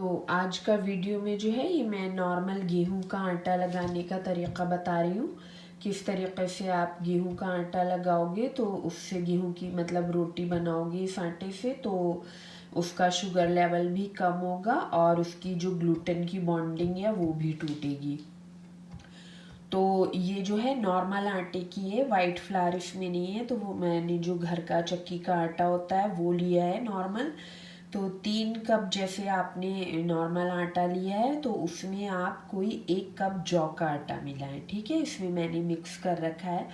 तो आज का वीडियो में जो है ये मैं नॉर्मल गेहूं का आटा लगाने का तरीक़ा बता रही हूँ। किस तरीक़े से आप गेहूं का आटा लगाओगे तो उससे गेहूं की मतलब रोटी बनाओगे इस आटे से, तो उसका शुगर लेवल भी कम होगा और उसकी जो ग्लूटेन की बॉन्डिंग है वो भी टूटेगी। तो ये जो है नॉर्मल आटे की है, वाइट फ्लावर इसमें नहीं है। तो वो मैंने जो घर का चक्की का आटा होता है वो लिया है नॉर्मल। तो 3 कप जैसे आपने नॉर्मल आटा लिया है तो उसमें आप कोई 1 कप जौ का आटा मिलाएं, ठीक है। इसमें मैंने मिक्स कर रखा है,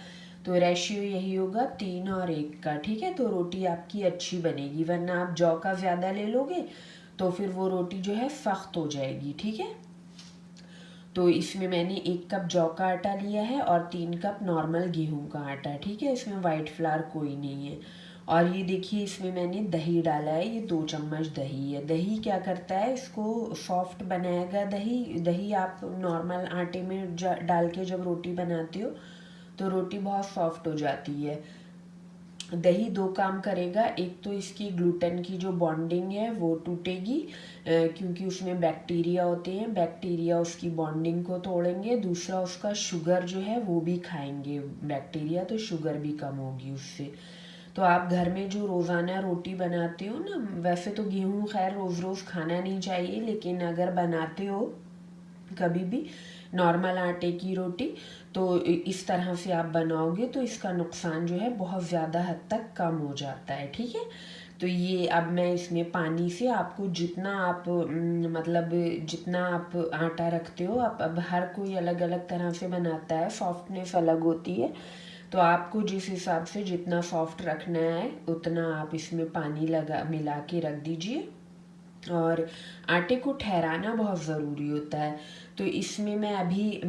तो रेशियो यही होगा 3 और 1 का, ठीक है। तो रोटी आपकी अच्छी बनेगी, वरना आप जौ का ज़्यादा ले लोगे तो फिर वो रोटी जो है सख्त हो जाएगी, ठीक है। तो इसमें मैंने 1 कप जौ का आटा लिया है और 3 कप नॉर्मल गेहूं का आटा, ठीक है। इसमें वाइट फ्लावर कोई नहीं है। और ये देखिए इसमें मैंने दही डाला है, ये 2 चम्मच दही है। दही क्या करता है, इसको सॉफ्ट बनाएगा। दही दही आप नॉर्मल आटे में डाल के जब रोटी बनाते हो तो रोटी बहुत सॉफ्ट हो जाती है। दही 2 काम करेगा, एक तो इसकी ग्लूटेन की जो बॉन्डिंग है वो टूटेगी, क्योंकि उसमें बैक्टीरिया होते हैं, बैक्टीरिया उसकी बॉन्डिंग को तोड़ेंगे। दूसरा उसका शुगर जो है वो भी खाएंगे बैक्टीरिया, तो शुगर भी कम होगी उससे। तो आप घर में जो रोज़ाना रोटी बनाते हो ना, वैसे तो गेहूं खैर रोज़ रोज़ खाना नहीं चाहिए, लेकिन अगर बनाते हो कभी भी नॉर्मल आटे की रोटी तो इस तरह से आप बनाओगे तो इसका नुकसान जो है बहुत ज़्यादा हद तक कम हो जाता है, ठीक है। तो ये अब मैं इसमें पानी से आपको जितना आप मतलब जितना आप आटा रखते हो, आप अब हर कोई अलग अलग तरह से बनाता है, सॉफ्टनेस अलग होती है। तो आपको जिस हिसाब से जितना सॉफ्ट रखना है उतना आप इसमें पानी मिला के रख दीजिए। और आटे को ठहराना बहुत ज़रूरी होता है। तो इसमें मैं अभी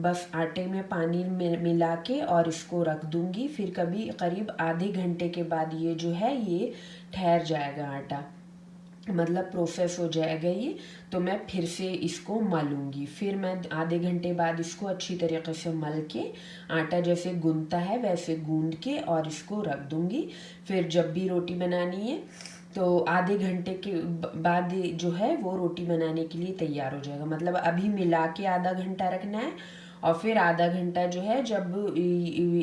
बस आटे में पानी मिला के और इसको रख दूंगी, फिर कभी करीब आधे घंटे के बाद ये जो है ये ठहर जाएगा आटा, मतलब प्रोसेस हो जाएगा ये। तो मैं फिर से इसको मलूंगी, फिर मैं आधे घंटे बाद इसको अच्छी तरीके से मल के आटा जैसे गूंदता है वैसे गूंद के और इसको रख दूंगी। फिर जब भी रोटी बनानी है तो आधे घंटे के बाद जो है वो रोटी बनाने के लिए तैयार हो जाएगा। मतलब अभी मिला के आधा घंटा रखना है और फिर आधा घंटा जो है जब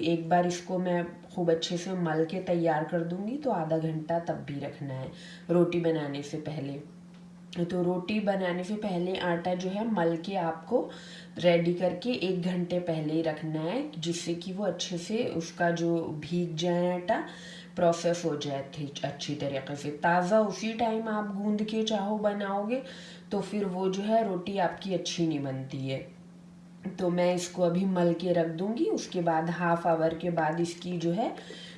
एक बार इसको मैं खूब अच्छे से मल के तैयार कर दूंगी तो आधा घंटा तब भी रखना है रोटी बनाने से पहले। तो रोटी बनाने से पहले आटा जो है मल के आपको रेडी करके 1 घंटे पहले ही रखना है, जिससे कि वो अच्छे से उसका जो भीग जाए आटा, प्रोसेस हो जाए अच्छी तरीके से। ताज़ा उसी टाइम आप गूंद के चाहो बनाओगे तो फिर वो जो है रोटी आपकी अच्छी नहीं बनती है। तो मैं इसको अभी मल के रख दूंगी, उसके बाद हाफ आवर के बाद इसकी जो है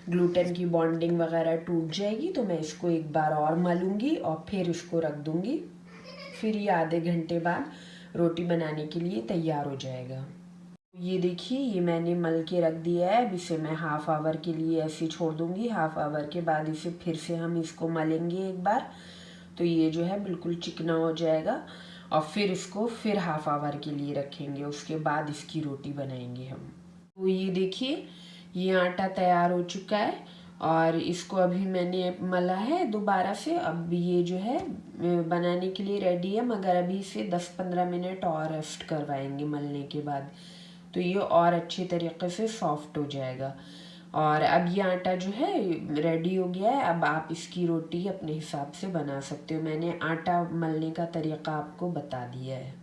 ग्लूटेन की बॉन्डिंग वगैरह टूट जाएगी, तो मैं इसको एक बार और मलूंगी और फिर इसको रख दूंगी। फिर ये आधे घंटे बाद रोटी बनाने के लिए तैयार हो जाएगा। ये देखिए ये मैंने मल के रख दिया है। अब इसे मैं हाफ आवर के लिए ऐसे छोड़ दूंगी। हाफ आवर के बाद इसे फिर से हम इसको मलेंगे एक बार, तो ये जो है बिल्कुल चिकना हो जाएगा। और फिर इसको फिर हाफ आवर के लिए रखेंगे, उसके बाद इसकी रोटी बनाएंगे हम। तो ये देखिए ये आटा तैयार हो चुका है और इसको अभी मैंने मला है दोबारा से। अब ये जो है बनाने के लिए रेडी है, मगर अभी इसे 10-15 मिनट और रेस्ट करवाएंगे मलने के बाद, तो ये और अच्छी तरीके से सॉफ्ट हो जाएगा। और अब ये आटा जो है रेडी हो गया है। अब आप इसकी रोटी अपने हिसाब से बना सकते हो, मैंने आटा मलने का तरीका आपको बता दिया है।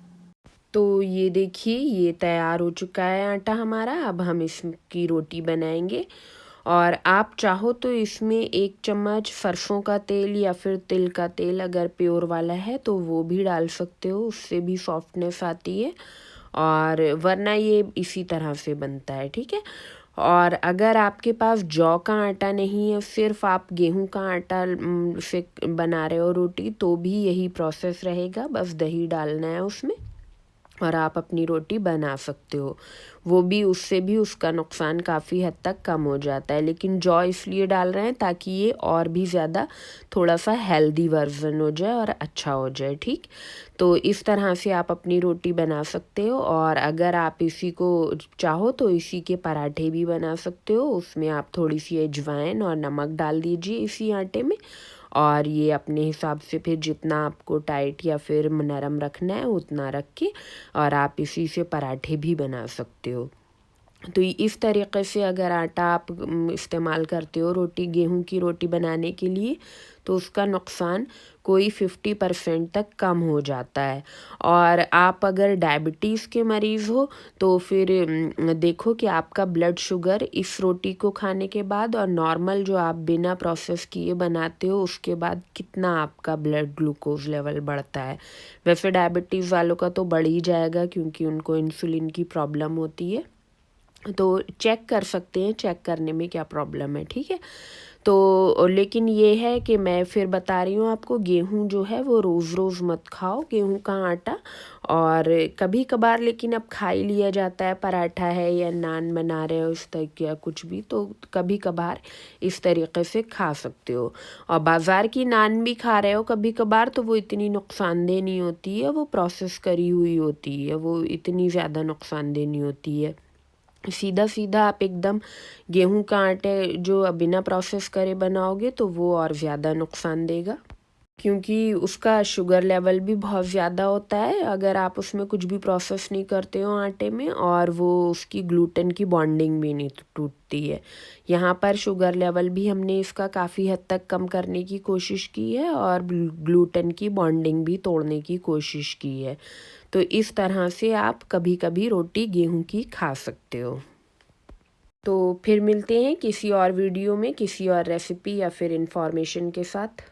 तो ये देखिए ये तैयार हो चुका है आटा हमारा। अब हम इसकी रोटी बनाएंगे और आप चाहो तो इसमें 1 चम्मच सरसों का तेल या फिर तिल का तेल अगर प्योर वाला है तो वो भी डाल सकते हो, उससे भी सॉफ्टनेस आती है। और वरना ये इसी तरह से बनता है, ठीक है। और अगर आपके पास जौ का आटा नहीं है, सिर्फ आप गेहूं का आटा से बना रहे हो रोटी, तो भी यही प्रोसेस रहेगा, बस दही डालना है उसमें और आप अपनी रोटी बना सकते हो। वो भी उससे भी उसका नुकसान काफ़ी हद तक कम हो जाता है, लेकिन जौ इसलिए डाल रहे हैं ताकि ये और भी ज़्यादा थोड़ा सा हेल्दी वर्जन हो जाए और अच्छा हो जाए, ठीक। तो इस तरह से आप अपनी रोटी बना सकते हो। और अगर आप इसी को चाहो तो इसी के पराठे भी बना सकते हो, उसमें आप थोड़ी सी अजवाइन और नमक डाल दीजिए इसी आटे में और ये अपने हिसाब से फिर जितना आपको टाइट या फिर नरम रखना है उतना रख के, और आप इसी से पराठे भी बना सकते हो। तो इस तरीक़े से अगर आटा आप इस्तेमाल करते हो गेहूं की रोटी बनाने के लिए, तो उसका नुकसान कोई 50% तक कम हो जाता है। और आप अगर डायबिटीज़ के मरीज़ हो तो फिर देखो कि आपका ब्लड शुगर इस रोटी को खाने के बाद और नॉर्मल जो आप बिना प्रोसेस किए बनाते हो उसके बाद कितना आपका ब्लड ग्लूकोज लेवल बढ़ता है। वैसे डायबिटीज़ वालों का तो बढ़ ही जाएगा क्योंकि उनको इंसुलिन की प्रॉब्लम होती है, तो चेक कर सकते हैं, चेक करने में क्या प्रॉब्लम है, ठीक है। तो लेकिन ये है कि मैं फिर बता रही हूँ आपको, गेहूँ जो है वो रोज़ रोज़ मत खाओ, गेहूँ का आटा। और कभी कभार लेकिन अब खा ही लिया जाता है, पराठा है या नान बना रहे हो इस तरीके या कुछ भी, तो कभी कभार इस तरीके से खा सकते हो। और बाज़ार की नान भी खा रहे हो कभी कभार, तो वो इतनी नुकसानदेह नहीं होती है, वो प्रोसेस करी हुई होती है, वो इतनी ज़्यादा नुकसानदेह नहीं होती है। सीधा सीधा आप एकदम गेहूं का आटे जो बिना प्रोसेस करे बनाओगे तो वो और ज़्यादा नुकसान देगा, क्योंकि उसका शुगर लेवल भी बहुत ज़्यादा होता है अगर आप उसमें कुछ भी प्रोसेस नहीं करते हो आटे में, और वो उसकी ग्लूटेन की बॉन्डिंग भी नहीं टूटती है। यहाँ पर शुगर लेवल भी हमने इसका काफ़ी हद तक कम करने की कोशिश की है और ग्लूटेन की बॉन्डिंग भी तोड़ने की कोशिश की है। तो इस तरह से आप कभी कभी रोटी गेहूं की खा सकते हो। तो फिर मिलते हैं किसी और वीडियो में किसी और रेसिपी या फिर इंफॉर्मेशन के साथ।